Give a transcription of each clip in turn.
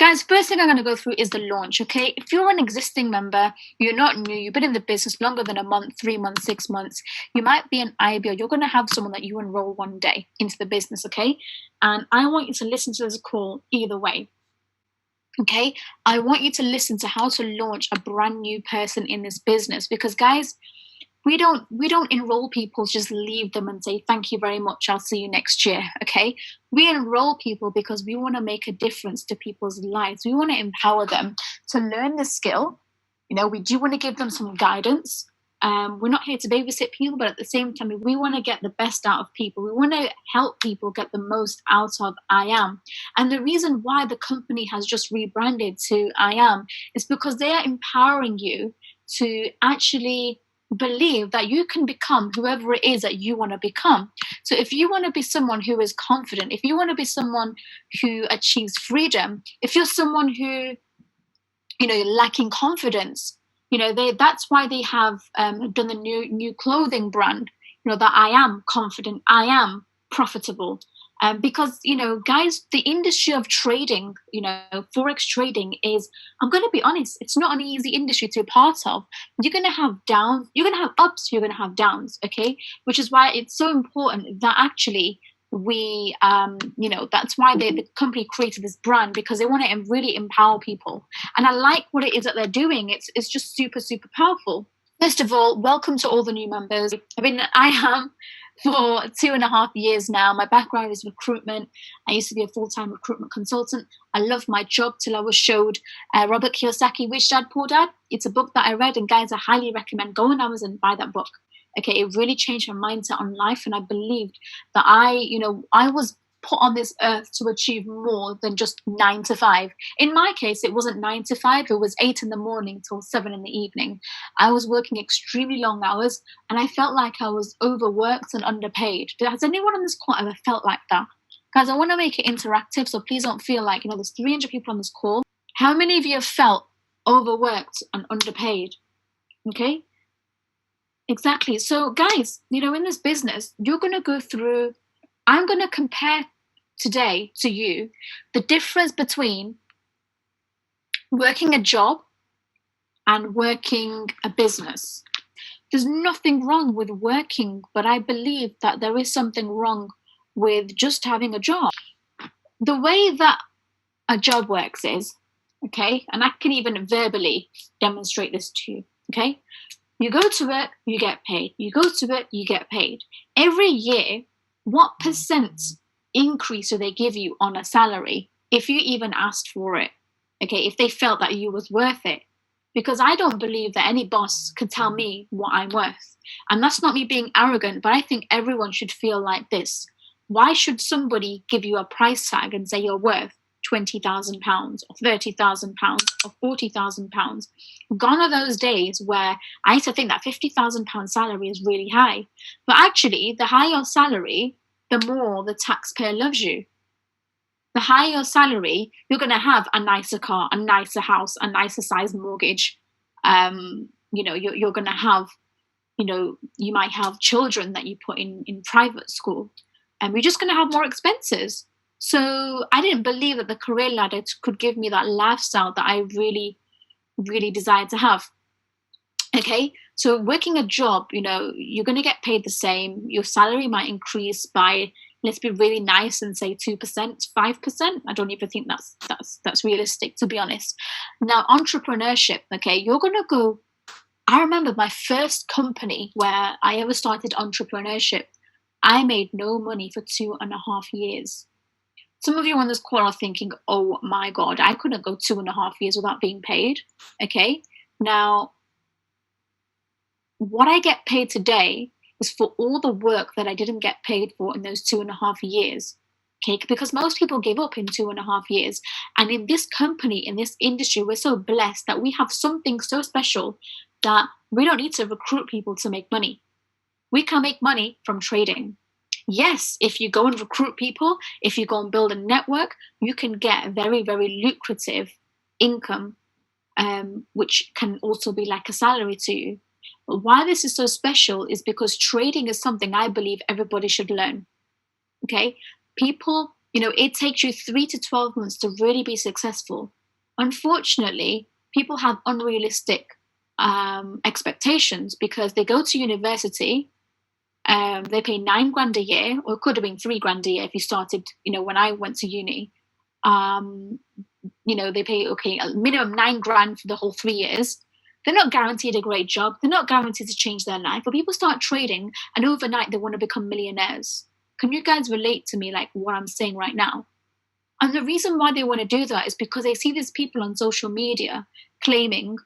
guys, first thing I'm going to go through is the launch, okay? If you're an existing member, you're not new, you've been in the business longer than a month, 3 months, 6 months, you might be an IB, or you're going to have someone that you enroll one day into the business, okay? And I want you to listen to this call either way. Okay, I want you to listen to how to launch a brand new person in this business, because guys, we don't enroll people, just leave them and say thank you very much, I'll see you next year. Okay, we enroll people because we want to make a difference to people's lives. We want to empower them to learn the skill. We do want to give them some guidance. We're not here to babysit people, but at the same time, we want to get the best out of people. We want to help people get the most out of I Am. And the reason why the company has just rebranded to I Am is because they are empowering you to actually believe that you can become whoever it is that you want to become. So if you want to be someone who is confident, if you want to be someone who achieves freedom, if you're someone who, you're lacking confidence, that's why they have done the new clothing brand, that I am confident, I am profitable. Because, guys, the industry of trading, Forex trading is, I'm going to be honest, it's not an easy industry to be part of. You're going to have downs, you're going to have ups, you're going to have downs, okay? Which is why it's so important that actually we, that's why the company created this brand, because they want to really empower people. And I like what it is that they're doing. It's just super, super powerful. First of all, welcome to all the new members. I've been at I Am for 2.5 years now. My background is recruitment. I used to be a full-time recruitment consultant. I loved my job till I was showed Robert Kiyosaki, Rich Dad, Poor Dad. It's a book that I read, and guys, I highly recommend go on Amazon and buy that book. Okay, it really changed my mindset on life, and I believed that I was put on this earth to achieve more than just 9 to 5. In my case, it wasn't 9 to 5, it was 8 in the morning till 7 in the evening. I was working extremely long hours, and I felt like I was overworked and underpaid. Has anyone on this call ever felt like that? Guys, I want to make it interactive, so please don't feel like, there's 300 people on this call. How many of you have felt overworked and underpaid? Okay? Exactly. So guys, in this business, you're going to go through, I'm going to compare today to you the difference between working a job and working a business. There's nothing wrong with working, but I believe that there is something wrong with just having a job. The way that a job works is, okay, and I can even verbally demonstrate this to you, okay? You go to work, you get paid. You go to work, you get paid. Every year, what percent increase do they give you on a salary if you even asked for it? Okay, if they felt that you was worth it. Because I don't believe that any boss could tell me what I'm worth. And that's not me being arrogant, but I think everyone should feel like this. Why should somebody give you a price tag and say you're worth £20,000 or £30,000 or £40,000? Gone are those days where I used to think that £50,000 salary is really high. But actually, the higher your salary, the more the taxpayer loves you. The higher your salary, you're going to have a nicer car, a nicer house, a nicer size mortgage. You're going to have, you might have children that you put in private school. And you're just going to have more expenses. So I didn't believe that the career ladder could give me that lifestyle that I really, really desired to have. Okay, so working a job, you're going to get paid the same. Your salary might increase by, let's be really nice and say 2%, 5%. I don't even think that's realistic, to be honest. Now, entrepreneurship, okay, you're going to go. I remember my first company where I ever started entrepreneurship. I made no money for 2.5 years. Some of you on this call are thinking, oh my God, I couldn't go 2.5 years without being paid. Okay, now what I get paid today is for all the work that I didn't get paid for in those 2.5 years. Okay, because most people give up in 2.5 years. And in this company, in this industry, we're so blessed that we have something so special that we don't need to recruit people to make money. We can make money from trading. Yes, if you go and recruit people, if you go and build a network, you can get very, very lucrative income, which can also be like a salary to you. But why this is so special is because trading is something I believe everybody should learn. Okay, people, it takes you 3 to 12 months to really be successful. unfortunately, people have unrealistic expectations because they go to university. They pay $9,000 a year, or it could have been $3,000 a year if you started. When I went to uni, they pay a minimum $9,000 for the whole 3 years. They're not guaranteed a great job. They're not guaranteed to change their life. But people start trading, and overnight they want to become millionaires. Can you guys relate to me, like what I'm saying right now? And the reason why they want to do that is because they see these people on social media claiming,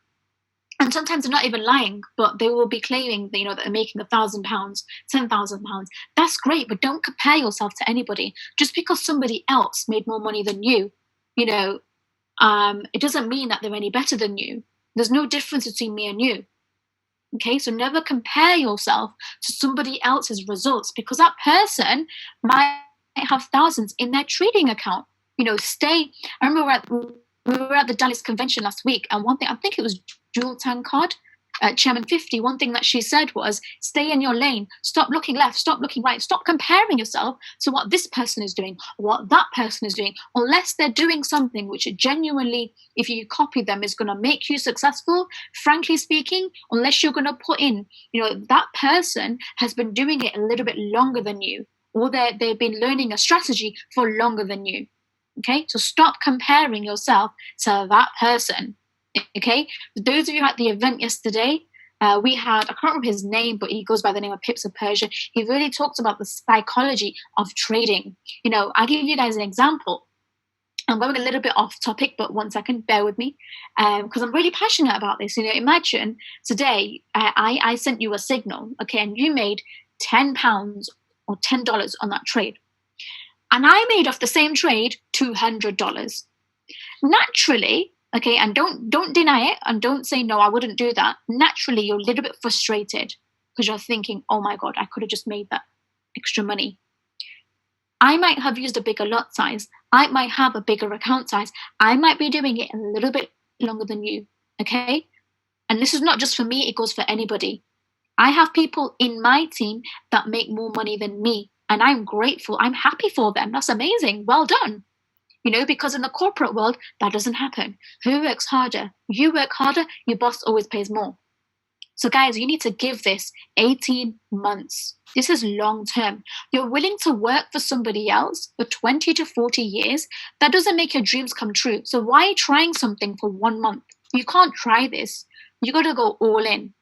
and sometimes they're not even lying, but they will be claiming that, that they're making £1,000, £10,000. That's great, but don't compare yourself to anybody. Just because somebody else made more money than you, it doesn't mean that they're any better than you. There's no difference between me and you. Okay, so never compare yourself to somebody else's results, because that person might have thousands in their trading account. I remember we were at the Dallas convention last week, and one thing, I think it was Jewel Tankard, Chairman 50, one thing that she said was, stay in your lane, stop looking left, stop looking right, stop comparing yourself to what this person is doing, what that person is doing, unless they're doing something which genuinely, if you copy them, is going to make you successful. Frankly speaking, unless you're going to put in, that person has been doing it a little bit longer than you, or they've been learning a strategy for longer than you. Okay, so stop comparing yourself to that person. Okay, those of you at the event yesterday, we had, I can't remember his name, but he goes by the name of Pips of Persia. He really talks about the psychology of trading. I'll give you guys an example. I'm going a little bit off topic, but 1 second, bear with me, because I'm really passionate about this. Imagine today I sent you a signal, okay, and you made £10 or $10 on that trade. And I made off the same trade $200. Naturally, okay, and don't deny it, and don't say, no, I wouldn't do that. Naturally, you're a little bit frustrated because you're thinking, oh my God, I could have just made that extra money. I might have used a bigger lot size. I might have a bigger account size. I might be doing it a little bit longer than you, okay? And this is not just for me, it goes for anybody. I have people in my team that make more money than me, and I'm grateful. I'm happy for them. That's amazing. Well done. Because in the corporate world, that doesn't happen. Who works harder? You work harder, your boss always pays more. So guys, you need to give this 18 months. This is long term. You're willing to work for somebody else for 20 to 40 years. That doesn't make your dreams come true. So why are you trying something for 1 month? You can't try this. You got to go all in.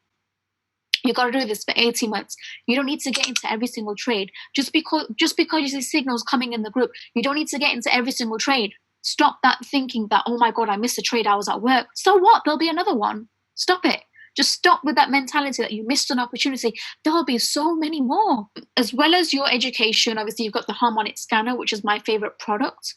You got to do this for 18 months. You don't need to get into every single trade. Just because you see signals coming in the group, you don't need to get into every single trade. Stop that thinking that, oh my God, I missed a trade, I was at work. So what? There'll be another one. Stop it. Just stop with that mentality that you missed an opportunity. There'll be so many more. As well as your education, obviously you've got the Harmonic Scanner, which is my favorite product.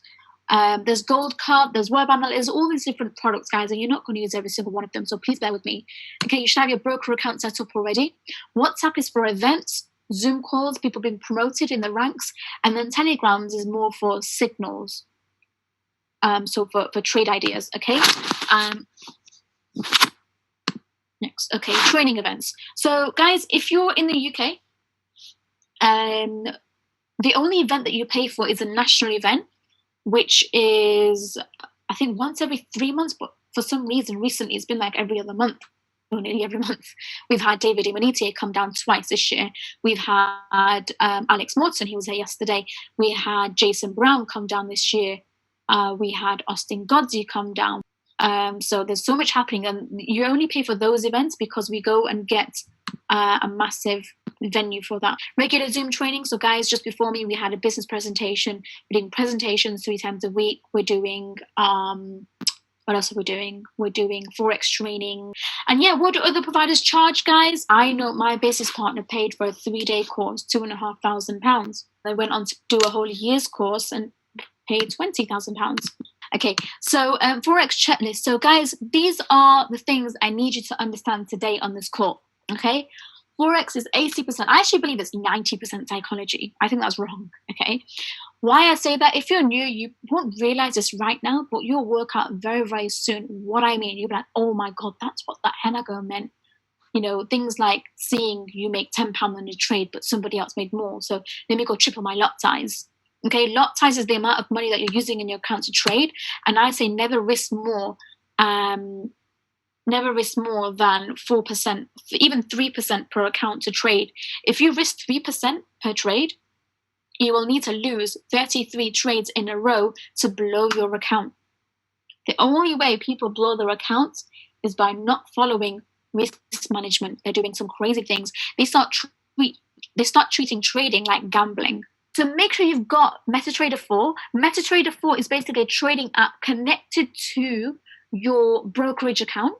There's Gold Card, there's Web Analytics, all these different products, guys, and you're not going to use every single one of them, so please bear with me. Okay, you should have your broker account set up already. WhatsApp is for events, Zoom calls, people being promoted in the ranks, and then Telegrams is more for signals. So for trade ideas, okay? Next, okay, training events. So, guys, if you're in the UK, the only event that you pay for is a national event, which is, I think, once every 3 months, but for some reason recently it's been like every other month, or nearly every month. We've had David Imanite come down twice this year. We've had Alex Morton, he was here yesterday. We had Jason Brown come down this year. We had Austin Godsey come down. So there's so much happening, and you only pay for those events because we go and get a massive venue for that. Regular Zoom training. So guys, just before me, we had a business presentation. We're doing presentations 3 times a week. We're doing what else are we doing? We're doing Forex training. And yeah, what do other providers charge, guys? I know my business partner paid for a 3-day course, £2,500. They went on to do a whole year's course and paid £20,000. Okay, so Forex checklist. So guys, these are the things I need you to understand today on this call, okay? Forex is 80%. I actually believe it's 90% psychology. I think that's wrong, okay? Why I say that, if you're new, you won't realize this right now, but you'll work out very, very soon what I mean. You'll be like, oh my God, that's what that henna girl meant. Things like seeing you make £10 on a trade, but somebody else made more. So let me go triple my lot size. Okay, lot size is the amount of money that you're using in your account to trade, and I say never risk more. Never risk more than 4%, even 3% per account to trade. If you risk 3% per trade, you will need to lose 33 trades in a row to blow your account. The only way people blow their accounts is by not following risk management. They're doing some crazy things. They start treating trading like gambling. So make sure you've got MetaTrader 4. MetaTrader 4 is basically a trading app connected to your brokerage account.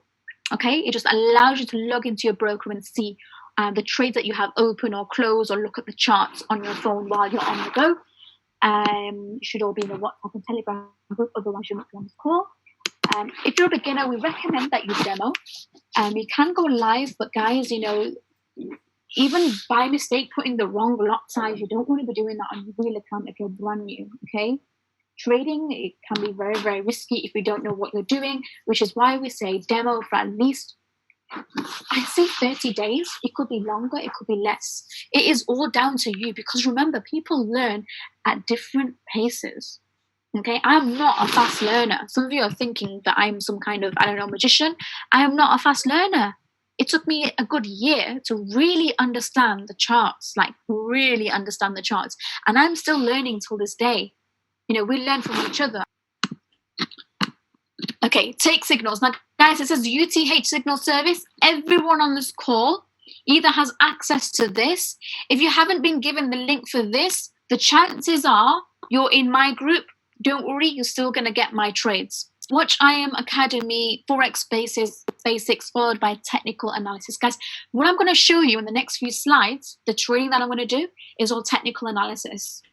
Okay, it just allows you to log into your broker and see the trades that you have open or close, or look at the charts on your phone while you're on the go. You should all be in the WhatsApp and Telegram group, otherwise you might be on this call. If you're a beginner, we recommend that you demo. You can go live, but guys, even by mistake putting the wrong lot size, you don't want to be doing that on your real account if you're brand new, okay? Trading, it can be very, very risky if you don't know what you're doing, which is why we say demo for at least, I say 30 days. It could be longer, it could be less. It is all down to you, because remember, people learn at different paces. Okay, I'm not a fast learner. Some of you are thinking that I'm some kind of, magician. I am not a fast learner. It took me a good year to really understand the charts, And I'm still learning till this day. We learn from each other. Okay, take signals. Now, guys, it says UTH signal service. Everyone on this call either has access to this. If you haven't been given the link for this, the chances are you're in my group. Don't worry, you're still going to get my trades. Watch IM Academy, Forex Basics, followed by technical analysis. Guys, what I'm going to show you in the next few slides, the trading that I'm going to do, is all technical analysis.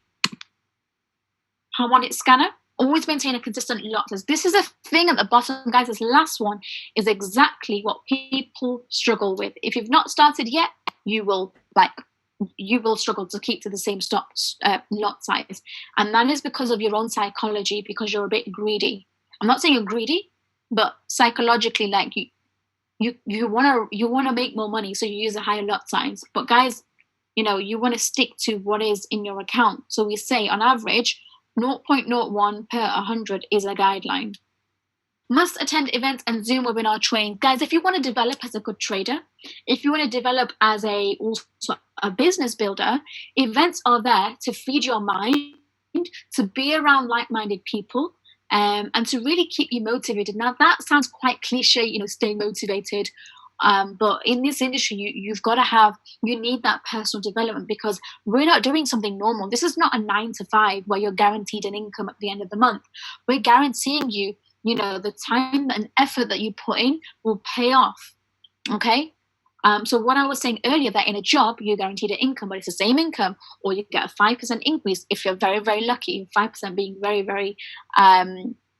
Harmonic scanner, always maintain a consistent lot size. This is a thing at the bottom, guys. This last one is exactly what people struggle with. If you've not started yet, you will struggle to keep to the same lot size. And that is because of your own psychology, because you're a bit greedy. I'm not saying you're greedy, but psychologically, like you want to make more money, so you use a higher lot size. But guys, you want to stick to what is in your account. So we say on average 0.01 per 100 is a guideline. Must attend events and Zoom webinar training. Guys, if you want to develop as a good trader, if you want to develop as also a business builder, events are there to feed your mind, to be around like-minded people, and to really keep you motivated. Now, that sounds quite cliche, stay motivated. But in this industry, you need that personal development, because we're not doing something normal. This is not a 9 to 5 where you're guaranteed an income at the end of the month. We're guaranteeing you, the time and effort that you put in will pay off. Okay. So what I was saying earlier, that in a job, you're guaranteed an income, but it's the same income, or you get a 5% increase if you're very, very lucky, 5% being very, very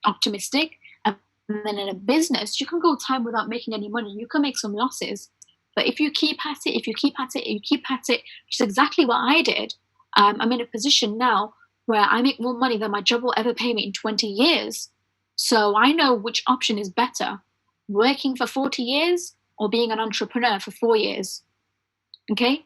optimistic. And then in a business, you can go time without making any money. You can make some losses. But if you keep at it, which is exactly what I did, I'm in a position now where I make more money than my job will ever pay me in 20 years. So I know which option is better, working for 40 years or being an entrepreneur for 4 years. Okay?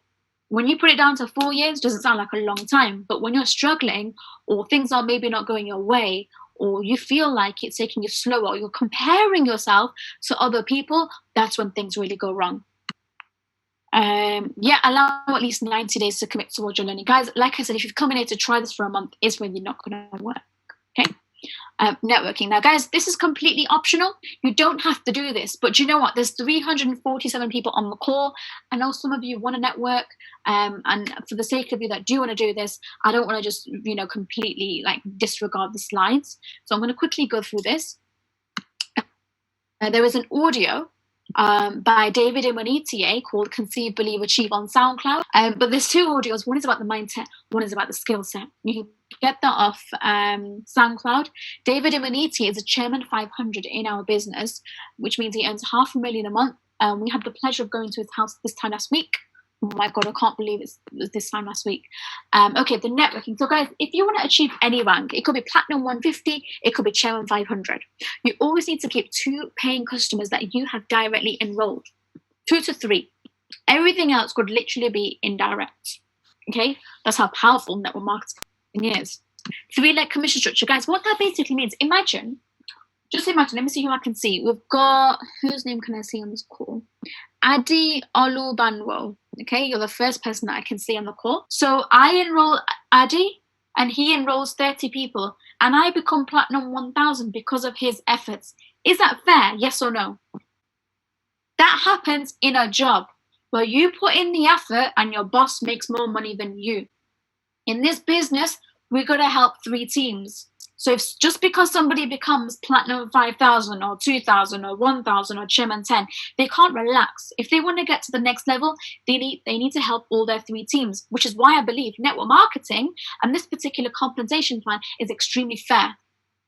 When you put it down to 4 years, doesn't sound like a long time. But when you're struggling, or things are maybe not going your way, or you feel like it's taking you slower, or you're comparing yourself to other people, that's when things really go wrong. Allow at least 90 days to commit towards your learning. Guys, like I said, if you've come in here to try this for a month, it's really not going to work. Okay? Networking. Now, guys, this is completely optional. You don't have to do this. But you know what? There's 347 people on the call. I know some of you want to network. And for the sake of you that do want to do this, I don't want to just, completely disregard the slides. So I'm going to quickly go through this. There is an audio by David Imonitie called Conceive, Believe, Achieve on SoundCloud. But there's two audios. One is about the mindset, one is about the skill set. You can get that off SoundCloud. David Imonitie is a Chairman 500 in our business, which means he earns $500,000 a month. We had the pleasure of going to his house this time last week. Oh my God, I can't believe it was this time last week. Okay, the networking. So guys, if you want to achieve any rank, it could be Platinum 150, it could be Chairman 500. You always need to keep 2 paying customers that you have directly enrolled. 2 to 3. Everything else could literally be indirect. Okay, that's how powerful network marketing is. Three-leg commission structure. Guys, what that basically means, just imagine, let me see who I can see. We've got, whose name can I see on this call? Adi Olubanwo. Okay, you're the first person that I can see on the call. So I enroll Adi, and he enrolls 30 people, and I become Platinum 1000 because of his efforts. Is that fair? Yes or no? That happens in a job where you put in the effort and your boss makes more money than you. In this business, we're going to help 3 teams. So if just because somebody becomes Platinum 5000 or 2000 or 1000 or Chairman 10, they can't relax. If they want to get to the next level, they need to help all their 3 teams, which is why I believe network marketing and this particular compensation plan is extremely fair.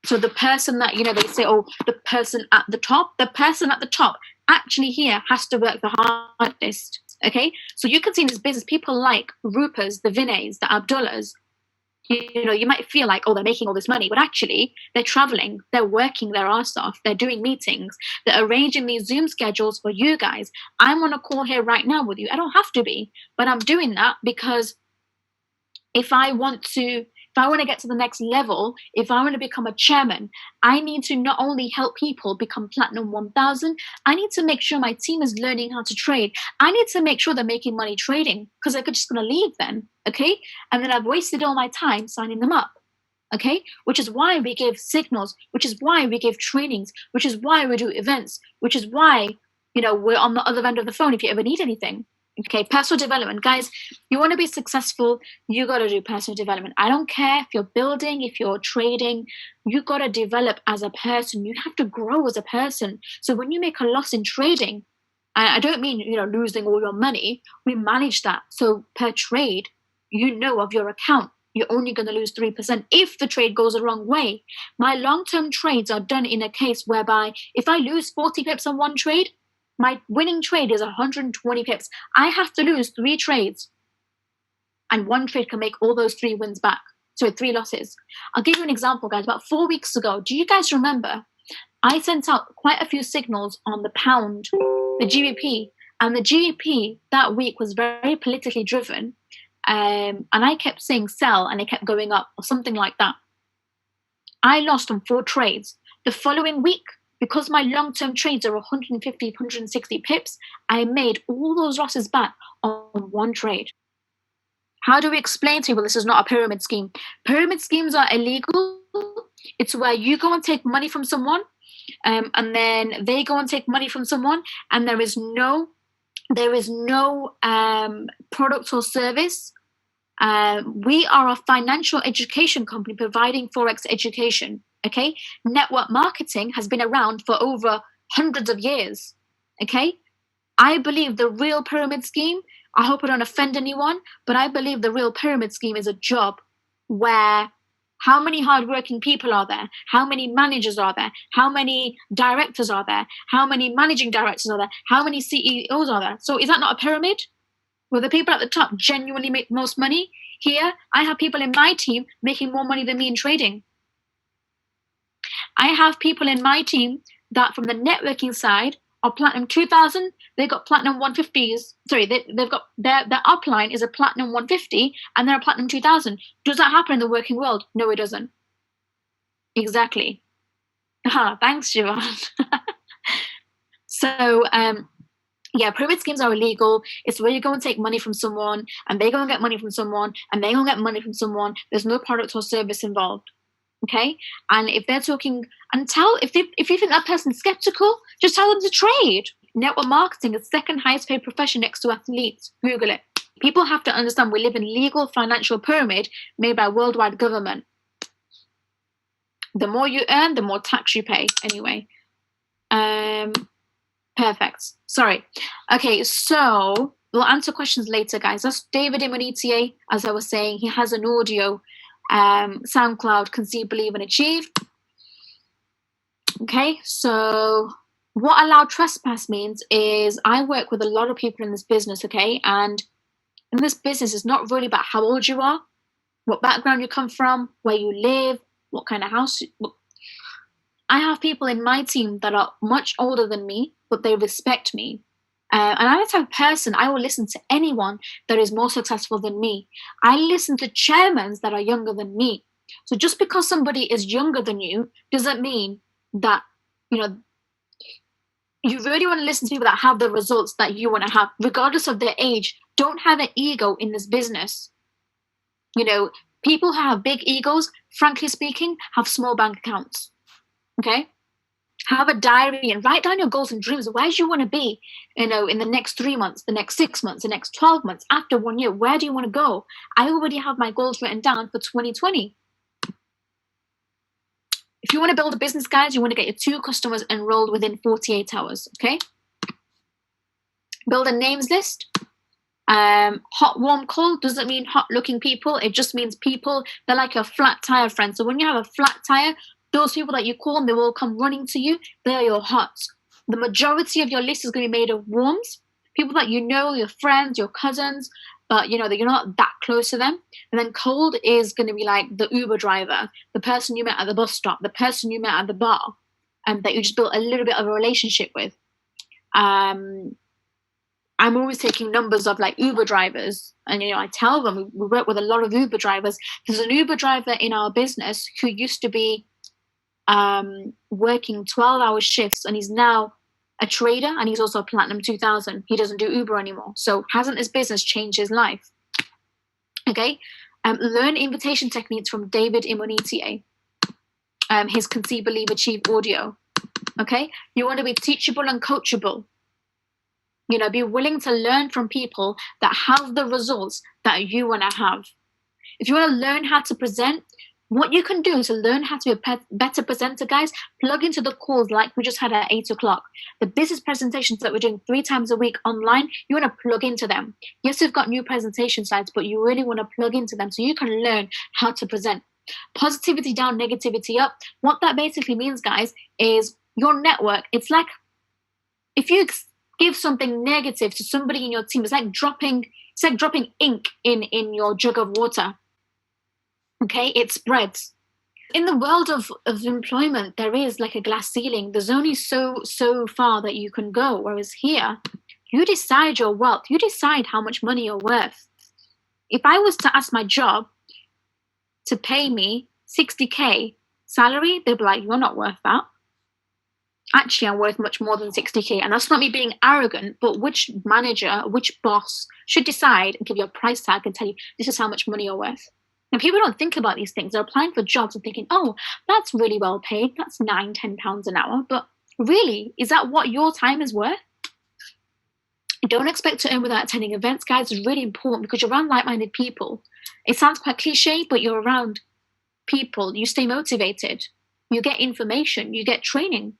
So the person that, they say, oh, the person at the top actually here has to work the hardest. Okay, so you can see in this business, people like Rupas, the Vinays, the Abdullahs, you might feel like, oh, they're making all this money, but actually they're traveling, they're working their arse off, they're doing meetings, they're arranging these Zoom schedules for you guys. I'm on a call here right now with you. I don't have to be, but I'm doing that because if I want to get to the next level, if I want to become a chairman, I need to not only help people become Platinum 1000, I need to make sure my team is learning how to trade. I need to make sure they're making money trading, because they're just going to leave then, okay? And then I've wasted all my time signing them up, okay? Which is why we give signals, which is why we give trainings, which is why we do events, which is why, we're on the other end of the phone if you ever need anything. Okay, personal development. Guys, you want to be successful, you got to do personal development. I don't care if you're building, if you're trading, you got to develop as a person. You have to grow as a person. So when you make a loss in trading, I don't mean, losing all your money. We manage that. So per trade, of your account, you're only going to lose 3% if the trade goes the wrong way. My long-term trades are done in a case whereby if I lose 40 pips on one trade, my winning trade is 120 pips. I have to lose 3 trades. And one trade can make all those 3 wins back. So 3 losses. I'll give you an example, guys. About 4 weeks ago, do you guys remember? I sent out quite a few signals on the pound, the GBP. And the GBP that week was very politically driven. And I kept saying sell and it kept going up or something like that. I lost on 4 trades. The following week, because my long-term trades are 150, 160 pips, I made all those losses back on 1 trade. How do we explain to people this is not a pyramid scheme? Pyramid schemes are illegal. It's where you go and take money from someone, and then they go and take money from someone, and there is no product or service. We are a financial education company providing Forex education. Okay, network marketing has been around for over hundreds of years. Okay, I believe the real pyramid scheme, I hope I don't offend anyone, but I believe the real pyramid scheme is a job where how many hardworking people are there? How many managers are there? How many directors are there? How many managing directors are there? How many CEOs are there? So is that not a pyramid? Where the people at the top genuinely make most money? Here, I have people in my team making more money than me in trading. I have people in my team that from the networking side are Platinum 2000, they got Platinum 150s. Sorry, they've got their upline is a Platinum 150 and they're a Platinum 2000. Does that happen in the working world? No, it doesn't. Exactly. Thanks, Siobhan. So, yeah, pyramid schemes are illegal. It's where you go and take money from someone and they go and get money from someone and they go and get money from someone. There's no product or service involved. Okay, and if they're talking, and if you think that person's skeptical, just tell them to trade. Network marketing is the second highest paid profession next to athletes. Google it. People have to understand we live in legal financial pyramid made by worldwide government. The more you earn, the more tax you pay. Anyway, perfect. Sorry. Okay, so we'll answer questions later, guys. That's David Imonitier. As I was saying, he has an audio. SoundCloud, Conceive, Believe and Achieve. Okay, so what allowed trespass means is I work with a lot of people in this business, okay, and in this business it's not really about how old you are, what background you come from, where you live, what kind of house. I have people in my team that are much older than me, but they respect me. And I'm the type of person, I will listen to anyone that is more successful than me. I listen to chairmen that are younger than me. So just because somebody is younger than you doesn't mean that, you know, you really want to listen to people that have the results that you want to have, regardless of their age. Don't have an ego in this business. You know, people who have big egos, frankly speaking, have small bank accounts. Okay? Have a diary and write down your goals and dreams. Where do you want to be, you know, in the next 3 months, the next 6 months, the next 12 months, after 1 year? Where do you want to go? I already have my goals written down for 2020. If you want to build a business, guys, you want to get your 2 customers enrolled within 48 hours, okay? Build a names list. Hot, warm, cold doesn't mean hot-looking people. It just means people, they're like your flat tire friends. So when you have a flat tire, those people that you call and they will come running to you, they're your hots. The majority of your list is going to be made of warms, people that you know, your friends, your cousins, but you know that you're not that close to them. And then cold is going to be like the Uber driver, the person you met at the bus stop, the person you met at the bar, and that you just built a little bit of a relationship with. I'm always taking numbers of like Uber drivers, and you know, I tell them we work with a lot of Uber drivers. There's an Uber driver in our business who used to be working 12-hour shifts, and he's now a trader, and he's also a Platinum 2000. He doesn't do Uber anymore. So hasn't his business changed his life? Okay. Learn invitation techniques from David Imonitie. His Conceive, Believe, Achieve audio. Okay. You want to be teachable and coachable. You know, be willing to learn from people that have the results that you want to have. If you want to learn how to present, what you can do to learn how to be a better presenter, guys, plug into the calls like we just had at 8 o'clock. The business presentations that we're doing 3 times a week online, you want to plug into them. Yes, we've got new presentation slides, but you really want to plug into them so you can learn how to present. Positivity down, negativity up. What that basically means, guys, is your network. It's like if you give something negative to somebody in your team, it's like dropping ink in your jug of water. Okay, it spreads. In the world of employment, there is like a glass ceiling. There's only so far that you can go. Whereas here, you decide your wealth. You decide how much money you're worth. If I was to ask my job to pay me 60K salary, they'd be like, you're not worth that. Actually, I'm worth much more than 60K. And that's not me being arrogant, but which manager, which boss should decide and give you a price tag and tell you, this is how much money you're worth. And people don't think about these things. They're applying for jobs and thinking, oh, that's really well paid. That's £9-10 an hour. But really, is that what your time is worth? Don't expect to earn without attending events, guys. It's really important because you're around like-minded people. It sounds quite cliche, but you're around people. You stay motivated. You get information. You get training.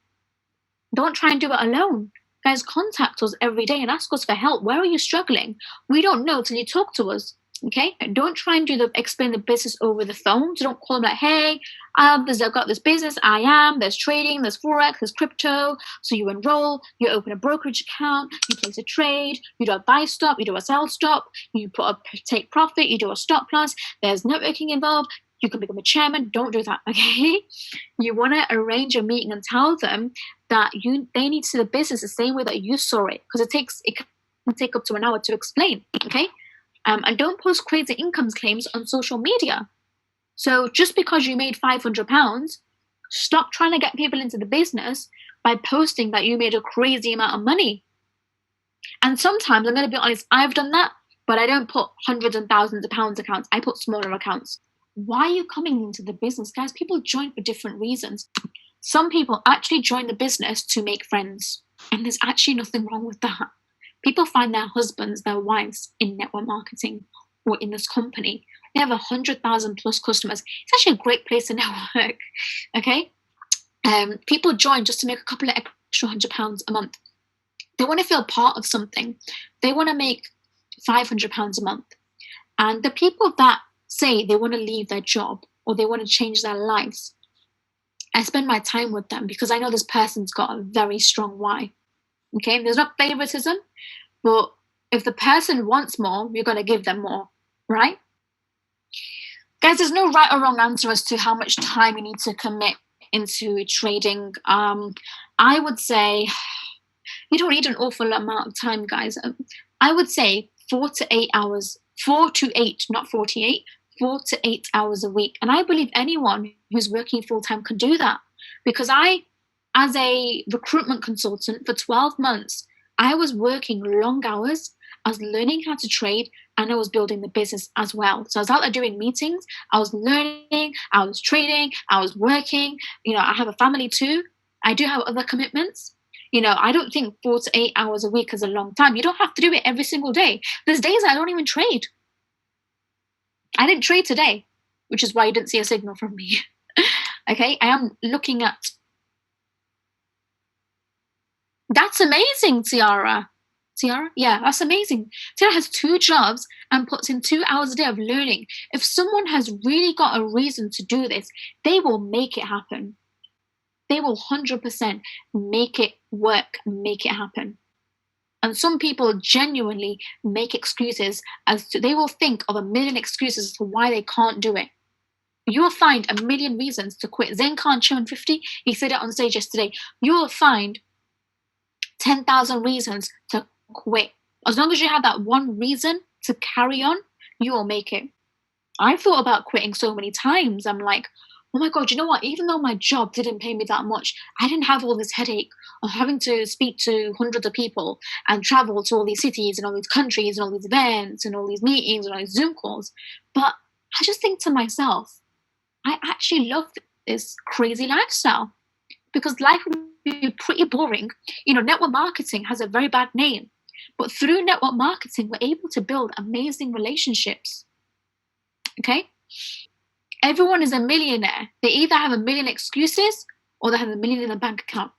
Don't try and do it alone. Guys, contact us every day and ask us for help. Where are you struggling? We don't know till you talk to us. Okay, don't try and explain the business over the phone. So don't call them like, hey, I've got this business. There's trading, there's Forex, there's crypto. So you enroll, you open a brokerage account, you place a trade, you do a buy stop, you do a sell stop, you put a take profit, you do a stop loss. There's networking involved. You can become a chairman. Don't do that, okay? You want to arrange a meeting and tell them that they need to see the business the same way that you saw it, because it can take up to an hour to explain, okay? And don't post crazy income claims on social media. So just because you made £500, stop trying to get people into the business by posting that you made a crazy amount of money. And sometimes, I'm going to be honest, I've done that, but I don't put hundreds and thousands of pounds accounts. I put smaller accounts. Why are you coming into the business? Guys, people join for different reasons. Some people actually join the business to make friends. And there's actually nothing wrong with that. People find their husbands, their wives in network marketing or in this company. They have 100,000 plus customers. It's actually a great place to network. Okay? People join just to make a couple of extra £100 a month. They want to feel part of something. They want to make £500 a month. And the people that say they want to leave their job or they want to change their lives, I spend my time with them because I know this person's got a very strong why. Okay, there's not favoritism, but if the person wants more, you're going to give them more, right? Guys, there's no right or wrong answer as to how much time you need to commit into trading. I would say you don't need an awful amount of time, guys. I would say 4 to 8 hours, 4 to 8, not 48, 4 to 8 hours a week. And I believe anyone who's working full time can do that. Because I, as a recruitment consultant for 12 months, I was working long hours. I was learning how to trade and I was building the business as well. So I was out there doing meetings, I was learning, I was trading, I was working. I have a family too. I do have other commitments. I don't think 4 to 8 hours a week is a long time. You don't have to do it every single day. There's days I don't even trade. I didn't trade today, which is why you didn't see a signal from me. Okay, I am looking at. That's amazing, Tiara. Tiara? Yeah, that's amazing. Tiara has 2 jobs and puts in 2 hours a day of learning. If someone has really got a reason to do this, they will make it happen. They will 100% make it work, make it happen. And some people genuinely make excuses they will think of a million excuses as to why they can't do it. You'll find a million reasons to quit. Zain Khan Churn 50, he said it on stage yesterday. You'll find 10,000 reasons to quit. As long as you have that one reason to carry on, you will make it. I thought about quitting so many times. I'm like, oh my God, you know what? Even though my job didn't pay me that much, I didn't have all this headache of having to speak to hundreds of people and travel to all these cities and all these countries and all these events and all these meetings and all these Zoom calls. But I just think to myself, I actually love this crazy lifestyle because life would be pretty boring. Network marketing has a very bad name, but through network marketing, we're able to build amazing relationships. Okay? Everyone is a millionaire. They either have a million excuses or they have a million in a bank account.